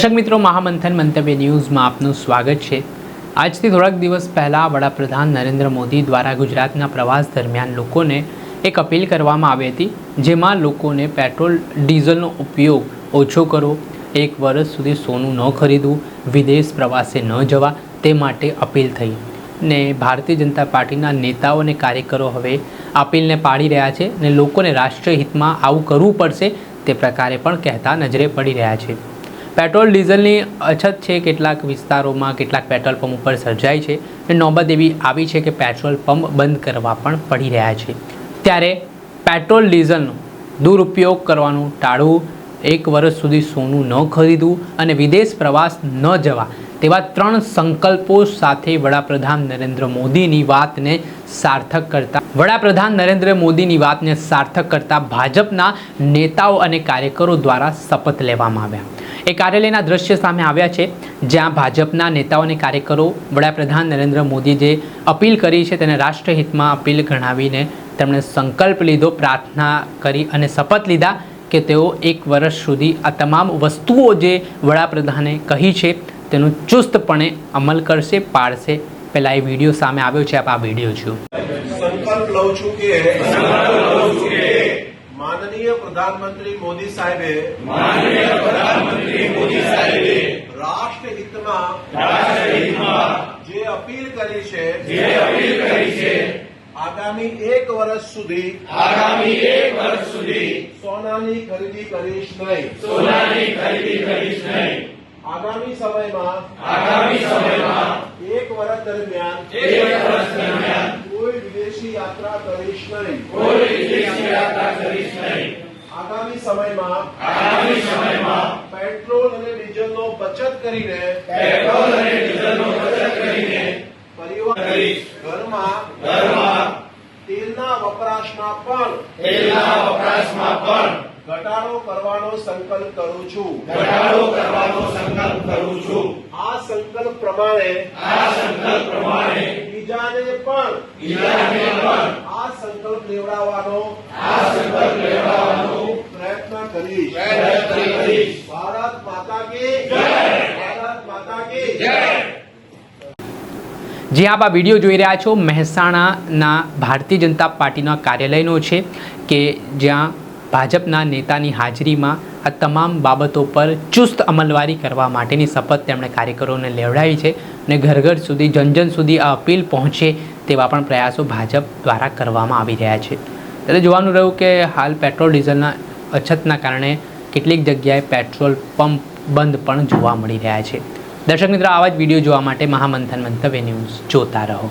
દર્શક મિત્રો, મહામંથન મંતવ્ય ન્યૂઝમાં આપનું સ્વાગત છે। આજથી થોડાક દિવસ પહેલાં વડાપ્રધાન નરેન્દ્ર મોદી દ્વારા ગુજરાતના પ્રવાસ દરમિયાન લોકોને એક અપીલ કરવામાં આવી હતી, જેમાં લોકોને પેટ્રોલ ડીઝલનો ઉપયોગ ઓછો કરો, 1 વર્ષ સુધી સોનું ન ખરીદવું, વિદેશ પ્રવાસે ન જવા, તે માટે અપીલ થઈ ને ભારતીય જનતા પાર્ટીના નેતાઓ અને કાર્યકરો હવે અપીલને પાડી રહ્યા છે ને લોકોને રાષ્ટ્રીય હિતમાં આવું કરવું પડશે તે પ્રકારે પણ કહેતા નજરે પડી રહ્યા છે। પેટ્રોલ ડીઝલની અછત છે, કેટલાક વિસ્તારોમાં કેટલાક પેટ્રોલ પંપ ઉપર સર્જાઈ છે અને નોબત એવી આવી છે કે પેટ્રોલ પંપ બંધ કરવા પણ પડી રહ્યા છે। ત્યારે પેટ્રોલ ડીઝલનો દુરુપયોગ કરવાનું ટાળવું, 1 વર્ષ સુધી સોનું ન ખરીદવું અને વિદેશ પ્રવાસ ન જવા તેવા 3 સંકલ્પો સાથે વડાપ્રધાન નરેન્દ્ર મોદીની વાતને સાર્થક કરતા ભાજપના નેતાઓ અને કાર્યકરો દ્વારા શપથ લેવામાં આવ્યા। એ કાર્યાલયના દ્રશ્ય સામે આવ્યા છે, જ્યાં ભાજપના નેતાઓ અને કાર્યકરો વડાપ્રધાન નરેન્દ્ર મોદી જે અપીલ કરી છે તેને રાષ્ટ્રહિતમાં અપીલ ગણાવીને તેમણે સંકલ્પ લીધો, પ્રાર્થના કરી અને શપથ લીધા કે તેઓ 1 વર્ષ સુધી આ તમામ વસ્તુઓ જે વડાપ્રધાને કહી છે તેનું ચુસ્તપણે અમલ કરશે, પાળશે। પહેલા એ વિડીયો સામે આવ્યો છે, આપ આ વિડીયો જુઓ। સંકલ્પ લઉં છું કે માનનીય પ્રધાનમંત્રી મોદી સાહેબે રાષ્ટ્રહિતમાં જે અપીલ કરી છે આગામી 1 વર્ષ સુધી સોનાની ખરીદી કરીશ નહીં। આગામી સમયમાં 1 વર્ષ દરમિયાન કોઈ વિદેશી યાત્રા કરીશ નહીં। આગામી સમયમાં પેટ્રોલ અને ડીઝલનો બચત કરીને પરિવાર ઘરમાં તેલના વપરાશમાં પણ ઘટાડો કરવાનો સંકલ્પ કરું છું। આ સંકલ્પ પ્રમાણે બીજાને પણ આ સંકલ્પ લેવડાવવાનો પ્રયત્ન કરીશ। ભારત માતા કી જય। જે આપ આ વિડીયો જોઈ રહ્યા છો, મહેસાણાના ભારતીય જનતા પાર્ટીના કાર્યાલયનો છે કે જ્યાં ભાજપના નેતાની હાજરીમાં આ તમામ બાબતો પર ચુસ્ત અમલવારી કરવા માટેની શપથ તેમણે કાર્યકરોને લેવડાવી છે અને ઘર સુધી, જન સુધી આ અપીલ પહોંચે તેવા પણ પ્રયાસો ભાજપ દ્વારા કરવામાં આવી રહ્યા છે। ત્યારે જોવાનું રહ્યું કે હાલ પેટ્રોલ ડીઝલના અછતના કારણે કેટલીક જગ્યાએ પેટ્રોલ પંપ બંધ પણ જોવા મળી રહ્યા છે। દર્શક મિત્રો, આવા જ વિડીયો જોવા માટે મહામંથન મંતવ્ય ન્યૂઝ જોતા રહો।